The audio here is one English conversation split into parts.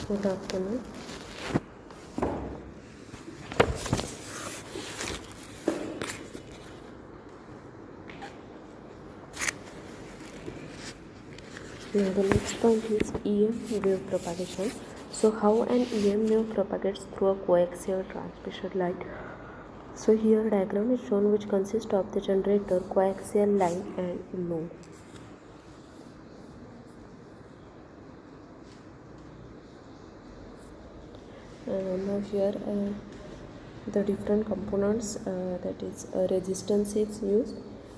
Good afternoon. Now the next point is EM wave propagation. So how an EM wave propagates through a coaxial transmission line. So here diagram is shown which consists of the generator, coaxial line and load. Now here the different components that is resistance is used,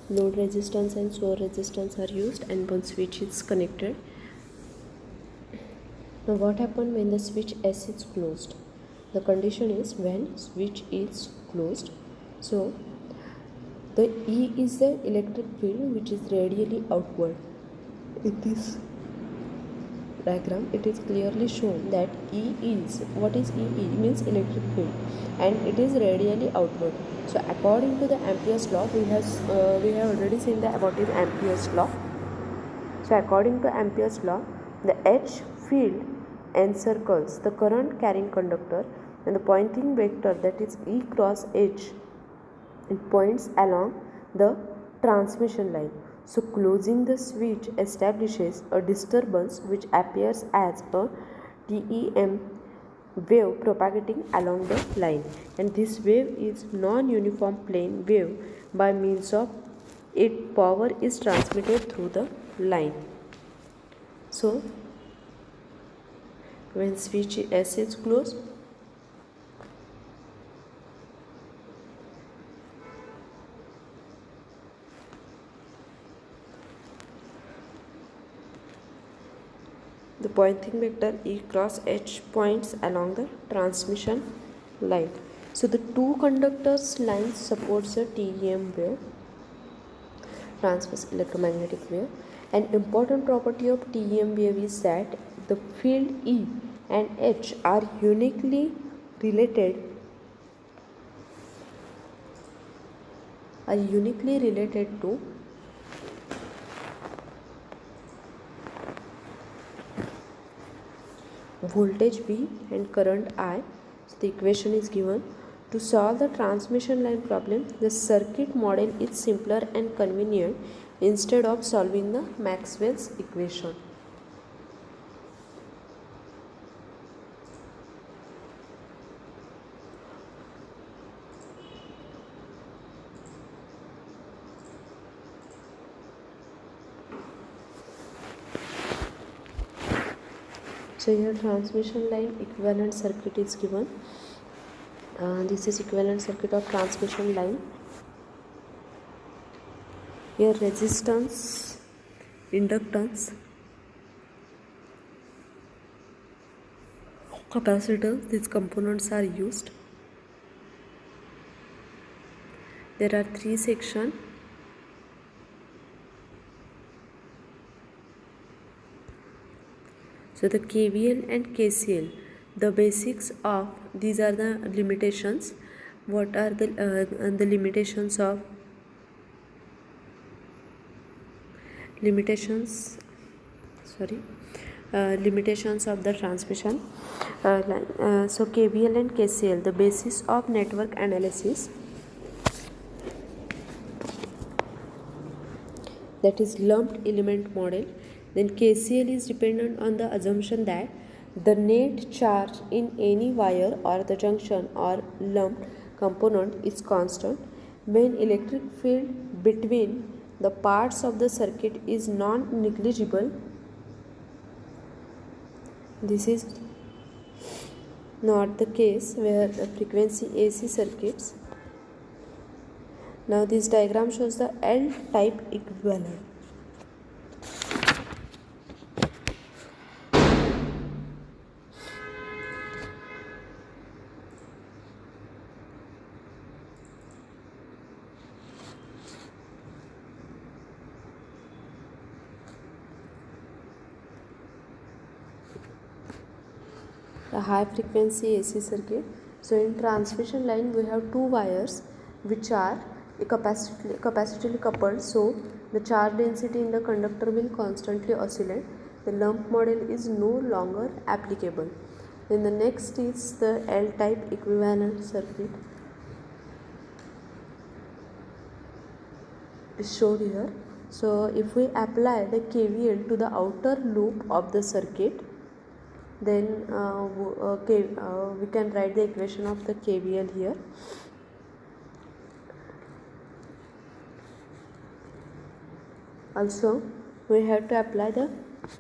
load resistance and source resistance are used, and one switch is connected. Now what happens when the switch S is closed? The condition is when switch is closed. So the E is the electric field which is radially outward. In this diagram it is clearly shown that E is, what is E? E means electric field and it is radially outward. So according to the Ampere's law, we have already seen what is Ampere's law. So according to Ampere's law, the H field encircles the current carrying conductor and the pointing vector, that is E cross H, it points along the transmission line. So closing the switch establishes a disturbance which appears as a TEM wave propagating along the line, and this wave is non-uniform plane wave. By means of it, power is transmitted through the line. So when switch S is closed, the pointing vector E cross H points along the transmission line. So the two conductors line supports a TEM wave, transverse electromagnetic wave. An important property of TEM wave is that the field E and H are uniquely related to voltage V and current I. So the equation is given. To solve the transmission line problem, the circuit model is simpler and convenient instead of solving the Maxwell's equation. So here transmission line equivalent circuit is given. This is equivalent circuit of transmission line. Here resistance, inductance, capacitance, these components are used. There are three sections. So the KVL and KCL, the basics of these are the limitations. What are the limitations of the transmission line? So KVL and KCL, the basis of network analysis, that is lumped element model. Then KCL is dependent on the assumption that the net charge in any wire or the junction or lumped component is constant when electric field between the parts of the circuit is non-negligible. This is not the case where the frequency AC circuits. Now this diagram shows the L-type equivalent. A high frequency AC circuit. So in transmission line we have two wires which are capacitively coupled, so the charge density in the conductor will constantly oscillate. The lump model is no longer applicable. Then the next is the L-type equivalent circuit is shown here. So if we apply the KVL to the outer loop of the circuit, then we can write the equation of the KVL here. Also we have to apply the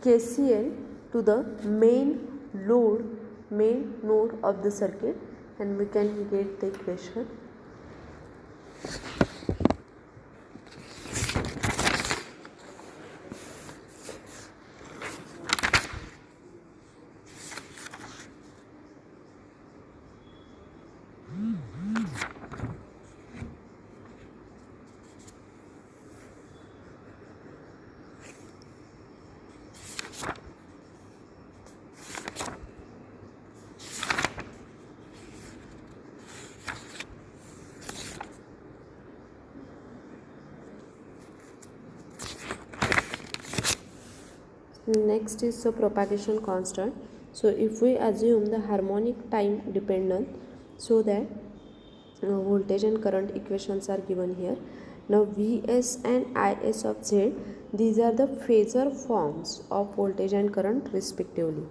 KCL to the main node of the circuit, and we can get the equation. Next is the propagation constant. So if we assume the harmonic time dependent, so that voltage and current equations are given here. Now Vs and Is of Z, these are the phasor forms of voltage and current respectively.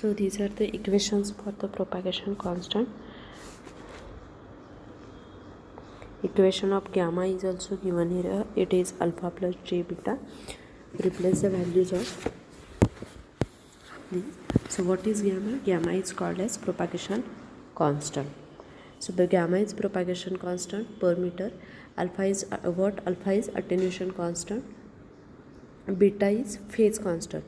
So these are the equations for the propagation constant. Equation of gamma is also given here. It is alpha plus j beta. Replace the values of these. So what is gamma? Gamma is called as propagation constant. So the gamma is propagation constant per meter. Alpha is Alpha is attenuation constant. Beta is phase constant.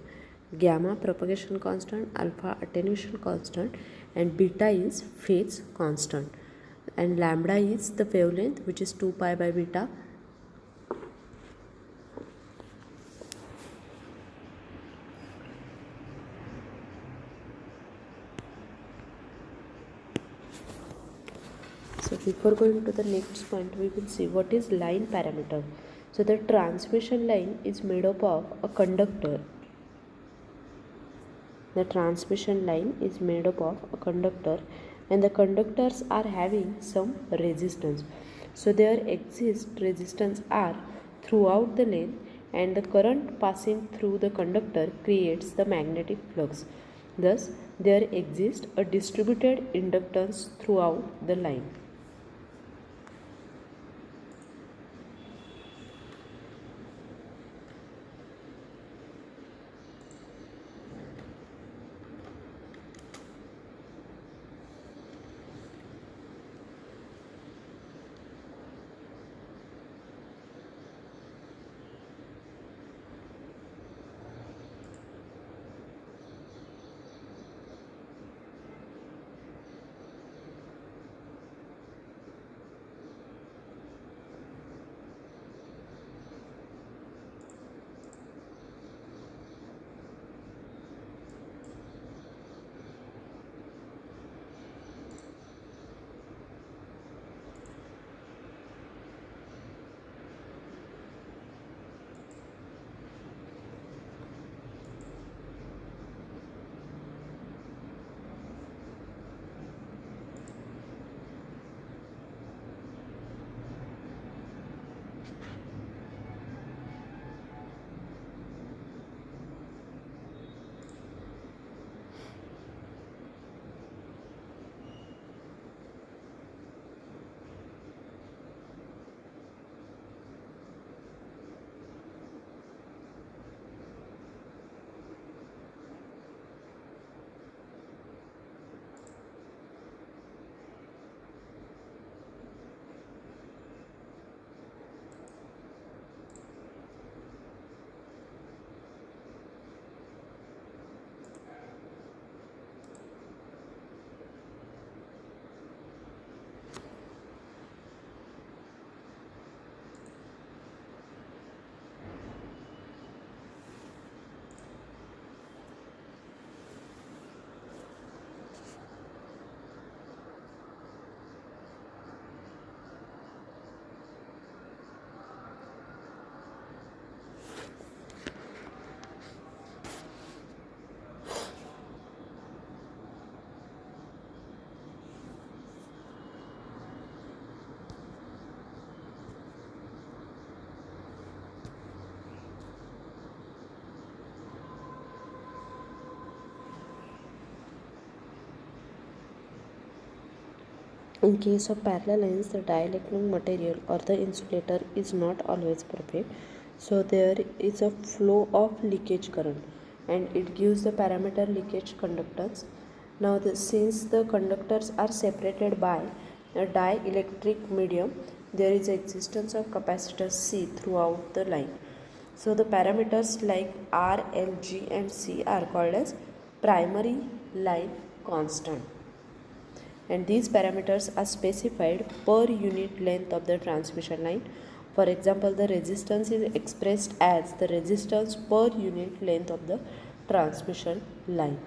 Gamma propagation constant, alpha attenuation constant, and beta is phase constant. And lambda is the wavelength, which is 2 pi by beta. So before going to the next point, we will see what is line parameter. So the transmission line is made up of a conductor. The transmission line is made up of a conductor, and the conductors are having some resistance. So there exists resistance R throughout the length, and the current passing through the conductor creates the magnetic flux. Thus, there exists a distributed inductance throughout the line. In case of parallel lines, the dielectric material or the insulator is not always perfect. So there is a flow of leakage current, and it gives the parameter leakage conductance. Now since the conductors are separated by a dielectric medium, there is existence of capacitor C throughout the line. So the parameters like R, L, G and C are called as primary line constant, and these parameters are specified per unit length of the transmission line. For example, the resistance is expressed as the resistance per unit length of the transmission line.